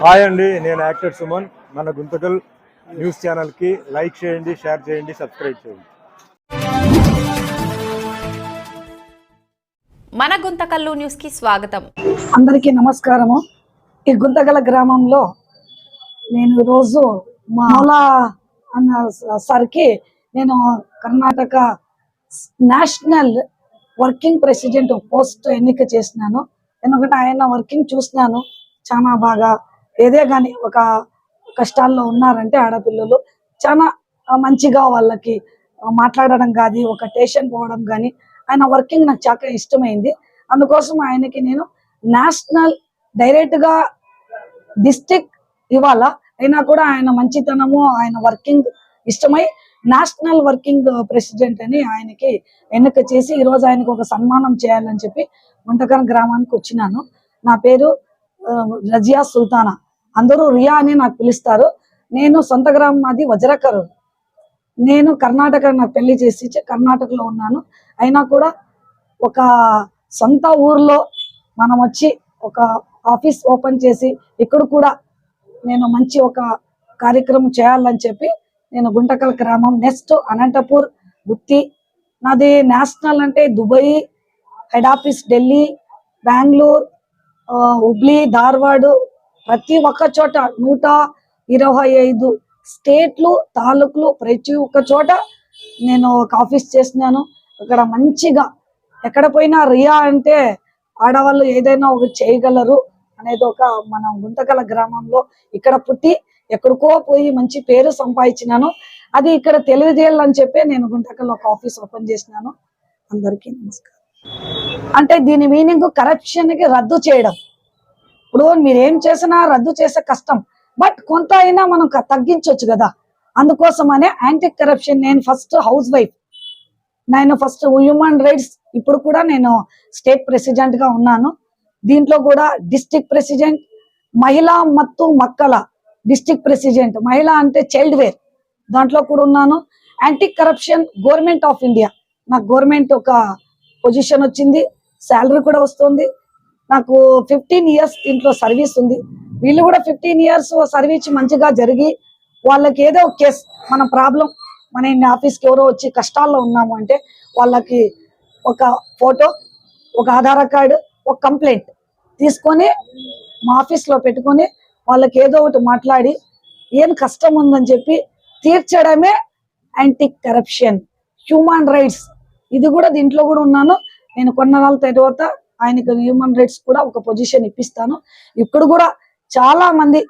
Hi అండి, నేను actor Suman. మన గుంతకల్ న్యూస్ ఛానల్కి లైక్ చేయండి, షేర్ చేయండి, సబ్స్క్రైబ్ చేయండి. మన గుంతకల్లు న్యూస్కి స్వాగతం. అందరికీ నమస్కారము. ఈ గుంతకల్ గ్రామంలో నేను రోజు మాలా అన్న సార్కి నేను Karnataka national working president post ఎన్నిక చేసినాను. ఎందుకంటే ఆయన వర్కింగ్ చూసినాను, చాలా బాగా ఏదే కానీ ఒక కష్టాల్లో ఉన్నారంటే ఆడపిల్లలు చాలా మంచిగా వాళ్ళకి మాట్లాడడం కానీ ఒక స్టేషన్ పోవడం కానీ ఆయన వర్కింగ్ నాకు చాలా ఇష్టమైంది. అందుకోసం ఆయనకి నేను నేషనల్ డైరెక్ట్గా డిస్ట్రిక్ట్ ఇవ్వాలా, అయినా కూడా ఆయన మంచితనము ఆయన వర్కింగ్ ఇష్టమై నేషనల్ వర్కింగ్ ప్రెసిడెంట్ అని ఆయనకి ఎన్నిక చేసి ఈరోజు ఆయనకు ఒక సన్మానం చేయాలని చెప్పి గుంటకల్ గ్రామానికి వచ్చినాను. నా పేరు రజియా సుల్తానా, అందరూ రియా అని నాకు పిలుస్తారు. నేను సొంత గ్రామం అది వజ్రకరు. నేను కర్ణాటక నాకు పెళ్లి చేసి కర్ణాటకలో ఉన్నాను. అయినా కూడా ఒక సొంత ఊర్లో మనం వచ్చి ఒక ఆఫీస్ ఓపెన్ చేసి ఇక్కడ కూడా నేను మంచి ఒక కార్యక్రమం చేయాలని చెప్పి నేను గుంటకల్ గ్రామం నెక్స్ట్ అనంతపూర్ గుత్తి నాది నేషనల్ అంటే Dubai head office Delhi Bengaluru Hubli Dharwad ప్రతి ఒక్క చోట 125 స్టేట్లు తాలూకులు ప్రతి ఒక్క చోట నేను ఒక ఆఫీస్ చేసినాను. అక్కడ మంచిగా ఎక్కడ పోయినా రియా అంటే ఆడవాళ్ళు ఏదైనా ఒక చేయగలరు అనేది ఒక మన గుంతకల్ గ్రామంలో ఇక్కడ పుట్టి ఎక్కడికో పోయి మంచి పేరు సంపాదించినాను. అది ఇక్కడ తెలియజేయాలని చెప్పి నేను గుంతకల్ ఒక ఆఫీస్ ఓపెన్ చేసినాను. అందరికీ నమస్కారం. అంటే దీని మీనింగ్ కరప్షన్ కి రద్దు చేయడం. ఇప్పుడు మీరేం చేసినా రద్దు చేసే కష్టం, బట్ కొంత అయినా మనం తగ్గించవచ్చు కదా. అందుకోసమనే యాంటీ కరప్షన్. నేను ఫస్ట్ హౌస్ వైఫ్, నేను ఫస్ట్ హ్యూమన్ రైట్స్, ఇప్పుడు కూడా నేను స్టేట్ ప్రెసిడెంట్ గా ఉన్నాను. దీంట్లో కూడా డిస్ట్రిక్ట్ ప్రెసిడెంట్, మహిళా మత్తు మక్కల డిస్ట్రిక్ట్ ప్రెసిడెంట్, మహిళా అంటే చైల్డ్ వేర్ దాంట్లో కూడా ఉన్నాను. Anti corruption government of India, నాకు గవర్నమెంట్ ఒక పొజిషన్ వచ్చింది, శాలరీ కూడా వస్తుంది. నాకు 15 ఇయర్స్ దీంట్లో సర్వీస్ ఉంది. వీళ్ళు కూడా 15 ఇయర్స్ సర్వీస్ మంచిగా జరిగి వాళ్ళకి ఏదో ఒక కేసు మన ప్రాబ్లం మన ఆఫీస్కి ఎవరో వచ్చి కష్టాల్లో ఉన్నాము అంటే వాళ్ళకి ఒక ఫోటో, ఒక ఆధార్ కార్డు, ఒక కంప్లైంట్ తీసుకొని మా ఆఫీస్లో పెట్టుకొని వాళ్ళకి ఏదో ఒకటి మాట్లాడి ఏం కష్టం ఉందని చెప్పి తీర్చడమే యాంటీ కరప్షన్. హ్యూమన్ రైట్స్ ఇది కూడా దీంట్లో కూడా ఉన్నాను. నేను కొన్నాళ్ళ తర్వాత ఆయనకు హ్యూమన్ రైట్స్ కూడా ఒక పొజిషన్ ఇప్పిస్తాను. ఇప్పుడు కూడా చాలా మంది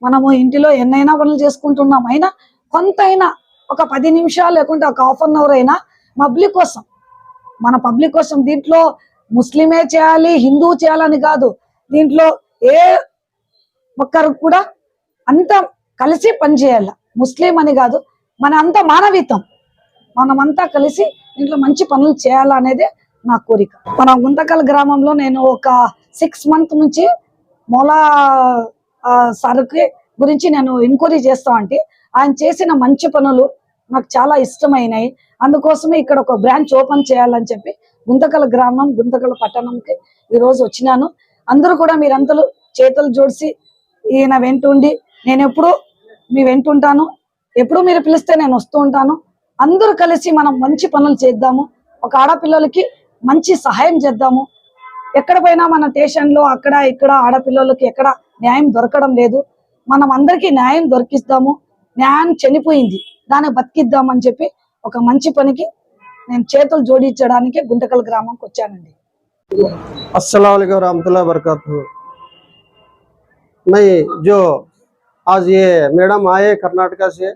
మనము ఇంటిలో ఎన్నైనా పనులు చేసుకుంటున్నాం, అయినా కొంత అయినా ఒక 10 నిమిషాలు లేకుంటే ఒక హాఫ్ అన్ అవర్ అయినా పబ్లిక్ కోసం, మన పబ్లిక్ కోసం. దీంట్లో ముస్లిమే చేయాలి హిందూ చేయాలని కాదు, దీంట్లో ఏ ఒక్కరు కూడా అంతా కలిసి పనిచేయాలి. ముస్లిం అని కాదు, మన అంత మానవీతం, మనమంతా కలిసి ఇంట్లో మంచి పనులు చేయాలనేదే నా కోరిక. మన గుంతకల్ గ్రామంలో నేను ఒక 6 మంత్ నుంచి మూలా సరుకు గురించి నేను ఎంక్వైరీ చేస్తా అంటే ఆయన చేసిన మంచి పనులు నాకు చాలా ఇష్టమైనాయి. అందుకోసమే ఇక్కడ ఒక బ్రాంచ్ ఓపెన్ చేయాలని చెప్పి గుంతకల్ గ్రామం గుంతకల్ పట్టణంకి ఈరోజు వచ్చినాను. అందరూ కూడా మీరంతలు చేతులు జోడిసి ఈయన వెంటుండి, నేను ఎప్పుడు మీ వెంటుంటాను, ఎప్పుడు మీరు పిలిస్తే నేను వస్తూ ఉంటాను. అందరూ కలిసి మనం మంచి పనులు చేద్దాము, ఒక ఆడపిల్లలకి మంచి సహాయం చేద్దాము. ఎక్కడ పోయినా మన స్టేషన్లో అక్కడ ఇక్కడ ఆడపిల్లలకి ఎక్కడ న్యాయం దొరకడం లేదు, మనం అందరికీ న్యాయం దొరికిస్తాము. న్యాయం చనిపోయింది, దాన్ని బతికిద్దామని చెప్పి ఒక మంచి పనికి నేను చేతులు జోడించడానికి గుంతకల్ గ్రామంకి వచ్చానండి. अस्सलाम वालेकुम रहमतुल्लाहि वबरकातुहू। मैं जो आज ये मैडम आए कर्नाटका से,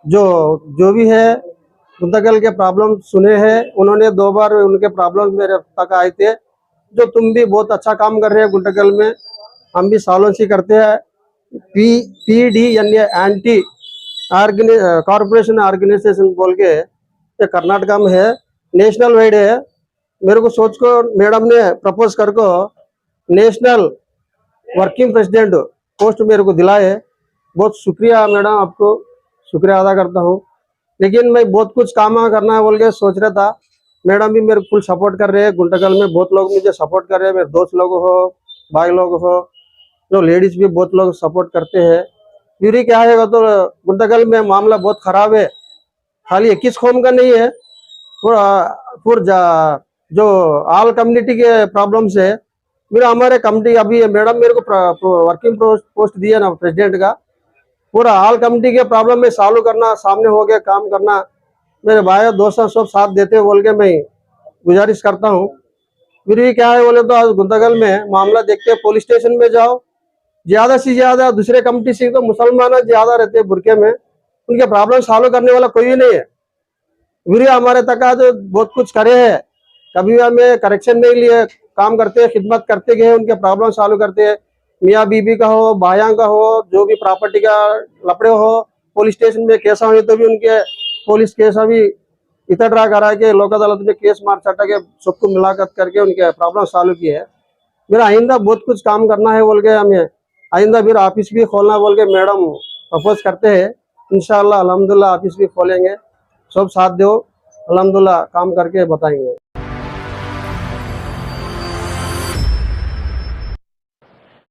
जो भी है गुंतकल के प्रॉब्लम सुने हैं, उन्होंने 2 बार उनके प्रॉब्लम मेरे तक आए थे। जो तुम भी बहुत अच्छा काम कर रहे हैं गुंतकल में, हम भी सालों से करते हैं। PD यानी एंटी कॉर्पोरेशन ऑर्गेनाइजेशन बोल के ये कर्नाटका में है, नेशनल वाइड है। मेरे को सोच को मैडम ने प्रपोज कर को नेशनल वर्किंग प्रेसिडेंट पोस्ट मेरे को दिलाए। बहुत शुक्रिया मैडम, आपको शुक्रिया अदा करता हूँ। लेकिन मैं बहुत कुछ काम करना है बोल के सोच रहा था, मैडम भी मेरे फुल सपोर्ट कर रहे हैं। गुंटकल में बहुत लोग मुझे सपोर्ट कर रहे हैं, मेरे दोस्त लोग हो, भाई लोग हो, जो लेडीज भी बहुत लोग सपोर्ट करते हैं। प्यूरी क्या है तो गुंतकल में मामला बहुत खराब है, खाली 21 कौम का नहीं है, पूरा जो ऑल कम्युनिटी के प्रॉब्लम्स है। मेरा हमारे कमिटी अभी मैडम मेरे को वर्किंग पोस्ट दिया ना प्रेसिडेंट का, पूरा ऑल कमिटी के प्रॉब्लम में सॉल्व करना, सामने हो गया काम करना। मेरे भाई दोस्तों सब साथ देते बोल के मैं गुजारिश करता हूँ। फिर भी क्या है बोले तो आज गुंतकल में मामला देखते पुलिस स्टेशन में जाओ, ज्यादा से ज्यादा दूसरे कमिटी से तो मुसलमान ज्यादा रहते हैं बुरके में, उनके प्रॉब्लम सॉल्व करने वाला कोई भी नहीं है। वीर हमारे तक आज बहुत कुछ करे हैं, कभी हमें करेक्शन नहीं लिए, काम करते हैं, खिदमत करते गए, उनके प्रॉब्लम सॉल्व करते हैं। मियाँ बीबी का हो, भाइयों का हो, जो भी प्रॉपर्टी का लपड़े हो, पुलिस स्टेशन में केस हुए तो भी उनके पुलिस केस अभी इतना ड्रा करा के लोक अदालत में केस मार चटा के सबको मुलाकात करके उनके प्रॉब्लम सॉल्व किए है। मेरा आइंदा बहुत कुछ काम करना है बोल के हमें आइंदा फिर ऑफिस भी खोलना बोल के मैडम प्रपोज करते हैं। इंशाल्लाह अल्हम्दुलिल्लाह ऑफिस भी खोलेंगे, सब साथ दो, अल्हम्दुलिल्लाह काम करके बताएंगे।